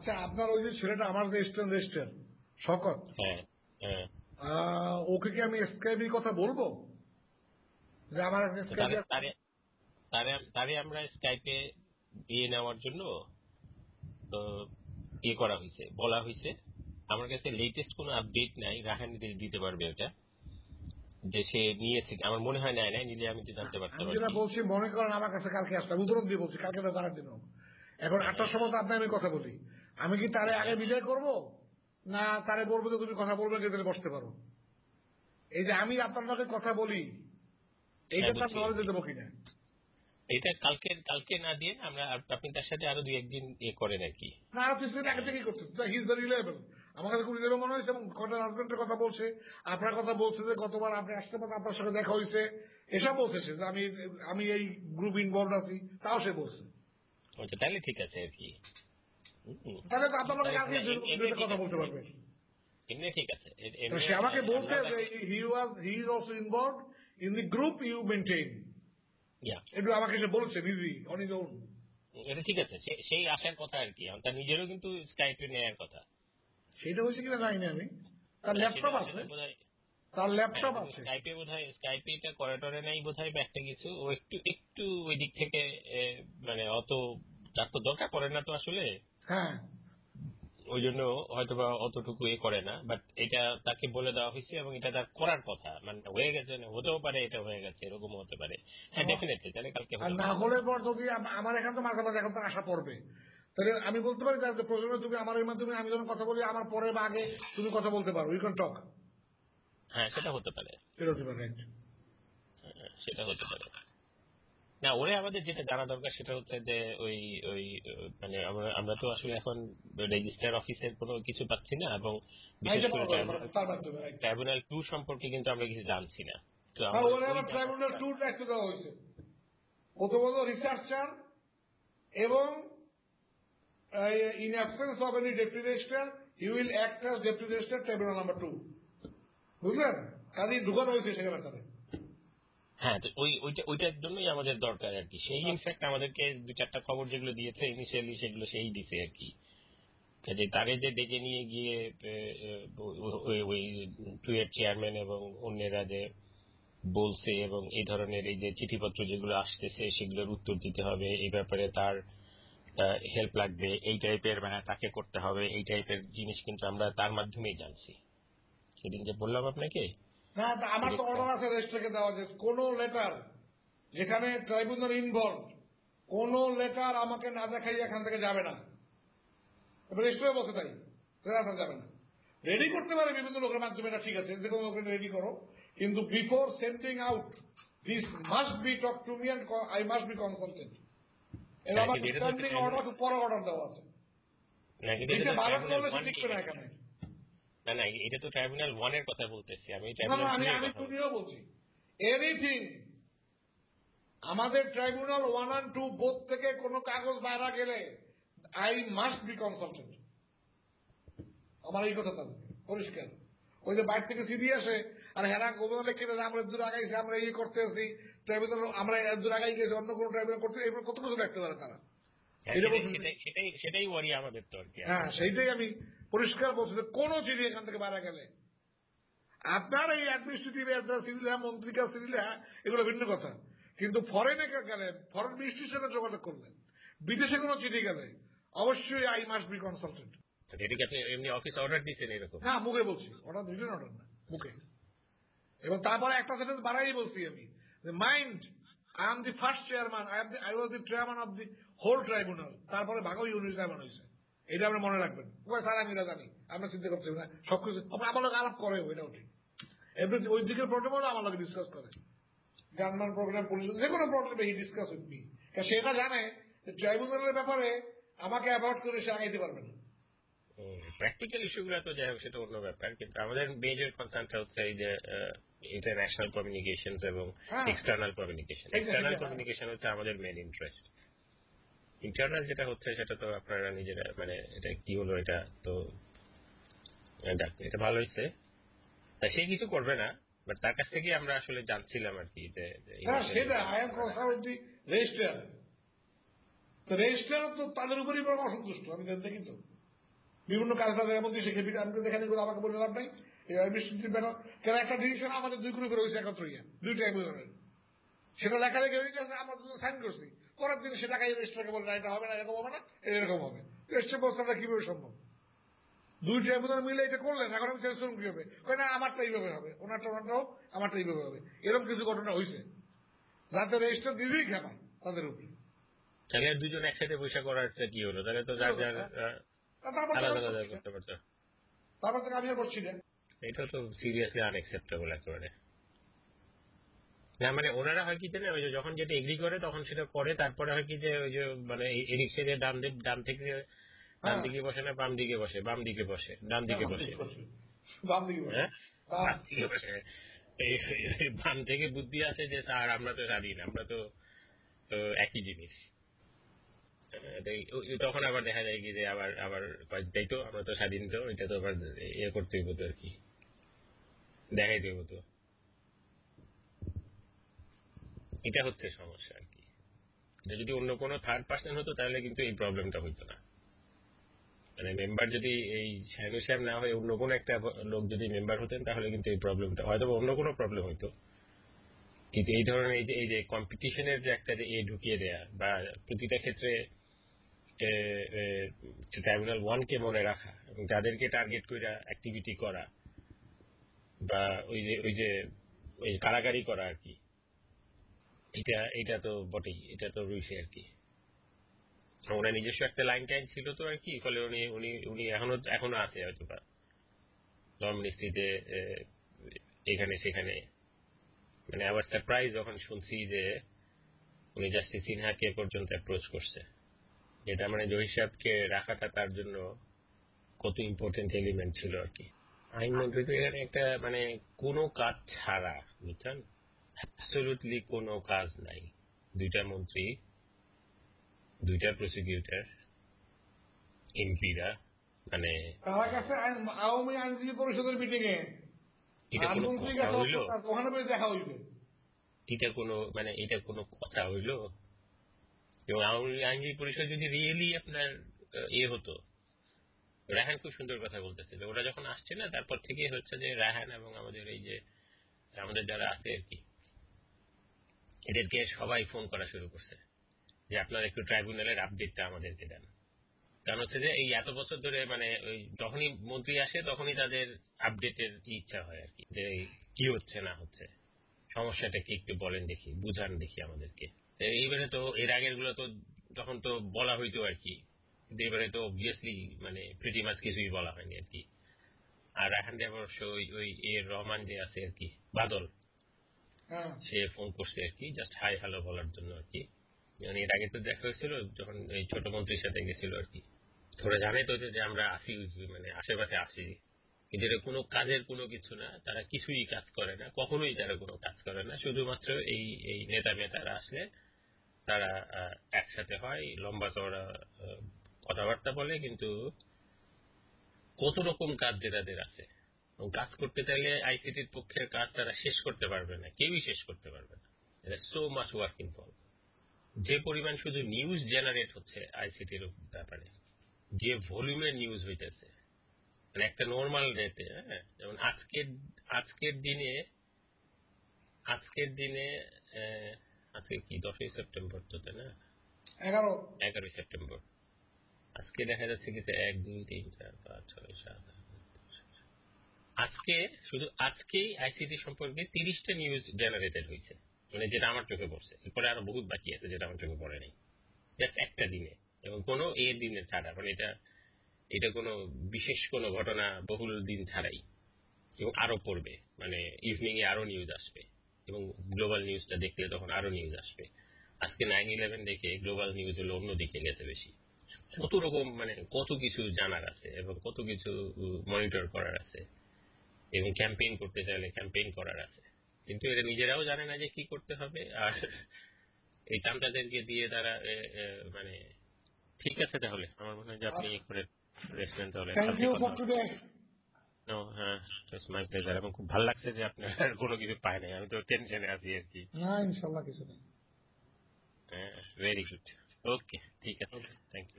আচ্ছা, আপনার ওই যে ছেলেটা আমার যে রেজিস্টার শকত, ওকে কি আমি স্কাইপি কথা বলবো যে আমার তারে আমরা স্কাইপে দিয়ে নেওয়ার জন্য তো ইয়ে করা হয়েছে, বলা হয়েছে। আমার কাছে লেটেস্ট কোনো আপডেট নাই, রাহানি দিতে পারবে ওটা, যে সে নিয়েছে। আমার মনে হয় নাই নিলে আমি তো জানতে পারতাম। আমি যেটা বলছি, মনে করেন আমার কাছে কালকে আসতাম, উদাহরণ দিয়ে বলছি, কালকে তো জানার দিন। এখন 8টার সময় তো আপনি আমি কথা বলি, আমি কি তারে আগে বিদায় করব, না তারে বলবো যে তুমি কথা বলবে, যে বসতে পারো? এই যে আমি আপনার সাথে কথা বলি, এইটা তার নলেজে দেবো কিনা? এটা কালকে না দিয়ে আমরা, আপনি তার সাথে আরো 2-1 দিন ইয়ে করেন আর কি। না, আরো 3 দিন আগে থেকেই করতেছে। He is the reliable. আমার কাছে খুব রিলায়েবল মনে হয়েছে, এবং কটা হাজবেন্ডের কথা বলছে, আপনার কথা বলছে যে গতবার আপনি আসতে পারেন, আপনার সাথে দেখা হয়েছে, এসব বলছে সে, যে আমি এই গ্রুপ ইনভলভ আছি, তাও সে বলছে। আচ্ছা, তাহলে ঠিক আছে আর কি। তাহলে তো আপনার লোকের কালকে কথা বলতে পারবে। এমনি ঠিক আছে। সে আমাকে বলছে যে he is also involve in the group you maintain. একটু আমাকে সে বলছে বিজি অন হিজ ওন। এটা ঠিক আছে, সেই আসার কথা আর কি। তার নিজেরও কিন্তু স্কাইপে নেওয়ার কথা। সেটা হয়েছে কিনা জানি না আমি। তার ল্যাপটপ আছে, তার ল্যাপটপ আছে। স্কাইপে বোধহয়, স্কাইপে এটা করিডোরে নাই বোধহয়, বা একটা কিছু ও একটু ওই দিক থেকে, মানে অত তার তো দরকার পড়ে না তো আসলে। হ্যাঁ, ওই জন্য হয়তো বা অতটুকু এ করে না, বাট এটা তাকে বলে দেওয়া হয়েছে এবং এটা তার করার কথা। মানে হয়ে গেছে, হতেও পারে এটা হয়ে গেছে, এরকম হতে পারে। হ্যাঁ, ডেফিনেটলি। তাহলে কালকে না হলে পর যদি আমার এখান তো মাঝে মাঝে এখন তো আসা পড়বে, তাহলে আমি বলতে পারি যে প্রয়োজনে তুমি আমার এর মাধ্যমে, আমি যখন কথা বলি আমার পরে বা আগে তুমি কথা বলতে পারো, ইউ ক্যান টক। হ্যাঁ, সেটা হতে পারে, সেটা হতে পারে। না, ওরে আমাদের যেটা জানা দরকার সেটা হচ্ছে যে ওই ওই মানে আমরা তো আসলে এখন রেজিস্ট্রার অফিসের কোনো কিছু পাচ্ছি না, এবং বিশেষ করে ট্রাইব্যুনাল 2 সম্পর্কে কিন্তু আমরা কিছু জানছি না। তো ট্রাইব্যুনাল 2 দায়িত্ব দেওয়া হয়েছে প্রথমত রিসার্চার, এবং in absence of any deputy registrar you will act as deputy registrar tribunal number 2। বুঝলেন? কাজেই ঢুকানো হয়েছে সেখানে তাদের। হ্যাঁ, তো ওইটার জন্যই আমাদের দরকার আর কি। সেই ইনফ্যাক্ট আমাদেরকে 2-4টা খবর যেগুলো দিয়েছে ইনিশিয়ালি, সেগুলো সেই দিছে আর কি। কাজে তারে যে ডেকে নিয়ে গিয়ে ওই 2 এর চেয়ারম্যান এবং অন্যেরা যে বলছে, এবং এই ধরনের এই যে চিঠিপত্র যেগুলো আসতেছে সেগুলোর উত্তর দিতে হবে, এই ব্যাপারে তার হেল্প লাগবে, এই টাইপের, মানে তাকে করতে হবে, এই টাইপের জিনিস কিন্তু আমরা তার মাধ্যমেই জানছি। সেদিন যে বললাম আপনাকে, না, আমার তো অর্ডার আছে রেজিস্ট্রারকে দেওয়া, যে কোন লেটার যেখানে ট্রাইব্যুনাল ইনভলভ, কোন লেটার আমাকে না দেখাই এখান থেকে যাবে না। রেজিস্ট্রার বলছে তাই, যাবে না। রেডি করতে পারে বিভিন্ন লোকের মাধ্যমে, এটা ঠিক আছে, যে কোনো লোকের রেডি করো, কিন্তু before sending out this must be talk to me and I must be consulted. এটা আমার স্ট্যান্ডিং অর্ডার, পরে অর্ডার দেওয়া আছে। না না, এটা তো ট্রাইব্যুনাল 1 এর কথা বলতেছি আমি। আমি তুমিও বলছি এনিথিং, আমাদের ট্রাইব্যুনাল 1 and 2 বোধ থেকে কোনো কাগজ বাইরে গেলে আই মাস্ট বি কনসালটেড। আমার এই কথা তাদের পরিষ্কার। ওই যে বাইরে থেকে সিডি আসে আর হেরা গোবর লিখে আমরা দূর আগাইছি, আমরা ইয়ে করতে আসি ট্রাইব্যুনাল, আমরা দূর আগাই গেছি, অন্য কোনো ট্রাইব্যুনাল করতে, এবার কত কিছু দেখতে পারে তারা। সেটাই ওয়ারি আমাদের তো আর কি। হ্যাঁ, সেইটাই আমি পরিষ্কার বলছি যে কোন চিঠি এখান থেকে বাইরে গেলে আপনার এই অ্যাডমিনিস্ট্রেটিভ সিভিল, মন্ত্রিকা সিভিল, এগুলো ভিন্ন কথা, কিন্তু ফরেনে গেলে, ফরেন মিনিস্ট্রির সাথে যোগাযোগ করলেন, বিদেশে কোনো চিঠি গেলে অবশ্যই আই মাস্ট বি কনসালটেড। এমনি অফিস অর্ডার দিচ্ছেন এরকম? হ্যাঁ, মুখে বলছি, অর্ডার দিলেন, অর্ডার না মুখে। এবং তারপরে একটা সেন্টেন্স বাড়াই বলছি আমি, mind I am the first chairman, I was the chairman of the whole tribunal. তারপরে ভাগো ইউনিট চেয়ারম্যান হয়েছে, এটা আপনি মনে রাখবেন। স্যার আমি এটা জানি, আমরা চিন্তা করছি না, সবকিছু আমার লোক আলাপ করে, ওইটাও ঠিক। এমনি ওই দিকের প্রবলেম হলে আমার লোক ডিসকাস করে, জার্মান প্রবলেম, পুলিশ, যে কোনো প্রবলেমে হি ডিসকাস উইথ মি। সেটা জানে যে ট্রাইব্যুনালের ব্যাপারে আমাকে অ্যাভয়েড করে সে আগাইতে পারবে না। প্র্যাকটিক্যাল ইস্যুগুলো তো যাই হোক, সেটা অন্য ব্যাপার, কিন্তু আমাদের মেজর কনসার্নটা হচ্ছে এই যে ইন্টারন্যাশনাল কমিউনিকেশন এবং এক্সটার্নাল কমিউনিকেশন। এক্সটার্নাল কমিউনিকেশন হচ্ছে আমাদের মেন ইন্টারেস্ট। ইন্টারনাল যেটা হচ্ছে সেটা তো আপনারা নিজেরা, মানে এটা কি হলো, এটা তো এটা ভালো হয়েছে, তাই সে কিছু করবে না, বাট তার কাছ থেকে আমরা আসলে জানছিলাম আর কি যে রেজিস্ট্রার তো তাদের উপরই বড় অসন্তুষ্ট, আমি দেখি তো বিভিন্ন কাজ এমন যে শিখে আমি দেখেন এগুলো আমাকে বলে লাভ নাই। কেন একটা ডিসিশন আমাদের 2 গ্রুপের হয়েছে একত্র ইয়া 2 ট্রাইব্যুনালের, সেটা লেখা লেগে হয়ে গেছে, আমরা তো সাইন করছি, পরের দিন সে টাকা রেজিস্ট্রারকে বলে না এটা হবে না, এরকম হবে না, এরকম হবে। রেজিস্ট্রার ব্যবস্থাটা কিভাবে সম্ভব? 2 ট্রাইব্যুনাল মিলে এটা করলেন, এখন আমি চেঞ্জ করুন কি হবে? না আমারটা এইভাবে হবে, ওনারটা হোক, আমারটা এইভাবে হবে। এরকম কিছু ঘটনা হয়েছে, যাতে রেজিস্টার দিলেই খেপা তাদের উপরে। তাহলে দুজন একসাথে পয়সা করার কি হলো? তাহলে তো যার যার আলাদা আলাদা করতে পারতো। তারপর থেকে আমি আর বলছি না, এটা তো সিরিয়াসলি আনএক্সেপ্টেবল একেবারে। না মানে ওনারা হয় কি জানে, ওই যে যখন যেটা এগ্রি করে তখন সেটা করে, তারপরে হয় কি যে ওই যে মানে এদিক থেকে ডান থেকে ডান দিকে বসে না বাম দিকে বসে, বাম দিকে বসে, ডান দিকে বসে, বাম দিকে বসে, বাম দিকে বসে। বাম থেকে বুদ্ধি আছে যে স্যার আমরা তো স্বাধীন, আমরা তো একই জিনিস। তখন আবার দেখা যায় কি যে আবার আবার তাই তো আমরা তো স্বাধীন, তো এটা তো আবার ইয়ে করতে হইব তো আর কি, দেখাইতে হইব তো। এটা হচ্ছে সমস্যা আর কি। এটা যদি অন্য কোনো থার্ড পার্সন হতো তাহলে কিন্তু এই প্রবলেমটা হইতো না। মানে মেম্বার যদি এই শ্যাম না হয়ে অন্য কোনো একটা লোক যদি মেম্বার হতেন তাহলে কিন্তু এই প্রবলেমটা হয়তো অন্য কোনো প্রবলেম হইতো। কিন্তু এই ধরনের এই যে কম্পিটিশনের যে একটা যে ঢুকিয়ে দেয়া বা প্রতিটা ক্ষেত্রে ট্রাইব্যুনাল 1 কে মনে রাখা এবং যাদেরকে টার্গেট করে অ্যাক্টিভিটি করা বা ওই যে কারাগারি করা আর কি, এটা তো বটেই, এটা তো রয়েছে আর কি। ওনার নিজস্ব একটা লাইন টাইন ছিল তো আর কি, ফলে উনি এখনো আছে হয়তো বা ল মিনিস্ট্রিতে এখানে সেখানে। মানে আবার সারপ্রাইজ যখন শুনছি যে উনি জাস্টিস সিনহাকে পর্যন্ত অ্যাপ্রোচ করছে, যেটা মানে জহির সাহেবকে রাখাটা তার জন্য কত ইম্পর্টেন্ট এলিমেন্ট ছিল আর কি। আইনমন্ত্রী তো এখানে একটা মানে কোনো কাজ ছাড়া, বুঝছেন, অ্যাবসলিউটলি কোনো কাজ নাই। 2টা মন্ত্রী, 2টা প্রসিকিউটর, এমপিরা, মানে তার কাছে আওয়ামী আইনজীবী পরিষদের মিটিং এ এটা কোনো কথা হইল? ওখানে দেখা হইবে, এটা কোনো কথা হইল? এবং আওয়ামী আইনজীবী পরিষদ যদি রিয়েলি আপনার হতো, রায়হান খুব সুন্দর কথা বলতেছে যে ওরা যখন আসছে না তারপর থেকে হচ্ছে যে রায়হান এবং আমাদের এই যে আমাদের যারা আছে আর কি, এদেরকে সবাই ফোন করা শুরু করছে যে আপনার একটু ট্রাইব্যুনালের আপডেটটা আমাদেরকে দেন। কারণ হচ্ছে যে এই এত বছর ধরে মানে ওই যখনই মন্ত্রী আসে তখনই তাদের আপডেটের ইচ্ছা হয় আর কি, যে কি হচ্ছে না হচ্ছে, সমস্যাটা কি একটু বলেন দেখি, বুঝান দেখি আমাদেরকে। এইবারে তো এর আগের গুলো তো তখন তো বলা হইতো আর কি, কিন্তু এবারে তো অবভিয়াসলি মানে প্রিটি মাছ কিছুই বলা হয়নি আর কি। আর রায়হান অবশ্য ওই রহমান যে আছে আর কি, বাদল, সে ফোন করছে আর কি জাস্ট হাই হ্যালো বলার জন্য আর কি। এর আগে তো দেখা হয়েছিল যখন এই ছোট মন্ত্রীর সাথে গেছিল আর কি। ওরা জানে তো যে আমরা আসি, মানে আশেপাশে আসি, কিন্তু এটা কোনো কাজের কোনো কিছু না, তারা কিছুই কাজ করে না, কখনোই তারা কোনো কাজ করে না। শুধুমাত্র এই নেতারা আসলে তারা একসাথে হয়, লম্বা চওড়া কথাবার্তা বলে, কিন্তু কত রকম কাজ যে তাদের আছে, এবং কাজ করতে চাইলে আইসিটির পক্ষের কাজ তারা শেষ করতে পারবে না, কেউই শেষ করতে পারবে না। So much work involve. যে পরিমাণ শুধু নিউজ জেনারেট হচ্ছে আইসিটির ব্যাপারে, যে ভলিউমের নিউজ হইতেছে, মানে একটা নর্মাল ডেতে, যেমন আজকের দিনে আজকে কি 10ই সেপ্টেম্বর তো, তাই না? 11ই সেপ্টেম্বর। আজকে দেখা যাচ্ছে কি 1 2 3 4 5 6 7 আজকে শুধু আজকেই আইসিটি সম্পর্কে 30টা নিউজ জেনারেটেড হয়েছে, মানে যেটা আমার চোখে পড়ছে। এরপরে আরো বহুত বাকি আছে যেটা আমার চোখে পড়ে নাই, জাস্ট একটা দিনে, এবং কোনো দিনে ছাড়া, মানে এটা কোনো বিশেষ কোনো ঘটনা বহুল দিন ছাড়াই, এবং আরো পড়বে, মানে ইভিনিং এ আরো নিউজ আসবে, এবং গ্লোবাল নিউজটা দেখলে তখন আরো নিউজ আসবে। আজকে 9/11 দেখে গ্লোবাল নিউজ হলো অন্যদিকে গেছে বেশি। কত রকম মানে কত কিছু জানার আছে এবং কত কিছু মনিটর করার আছে, এবং ক্যাম্পেইন করতে চাইলে ক্যাম্পেইন করার আছে, কিন্তু এরা নিজেরাও জানে না যে কি করতে হবে। আর এই চামচাদেরকে দিয়ে তারা মানে ঠিক আছে। তাহলে আমার মনে হয় যে আপনি করে রেস্টুরেন্ট তাহলে হ্যাঁ, মাই প্লেজার। এবং খুব ভালো লাগছে যে আপনার কোনো কিছু পায় নাই, আমি তো টেনশনে আছি আর কি। না ইনশাল্লাহ কিছু নেই। ভেরি গুড, ওকে, ঠিক আছে, থ্যাংক ইউ।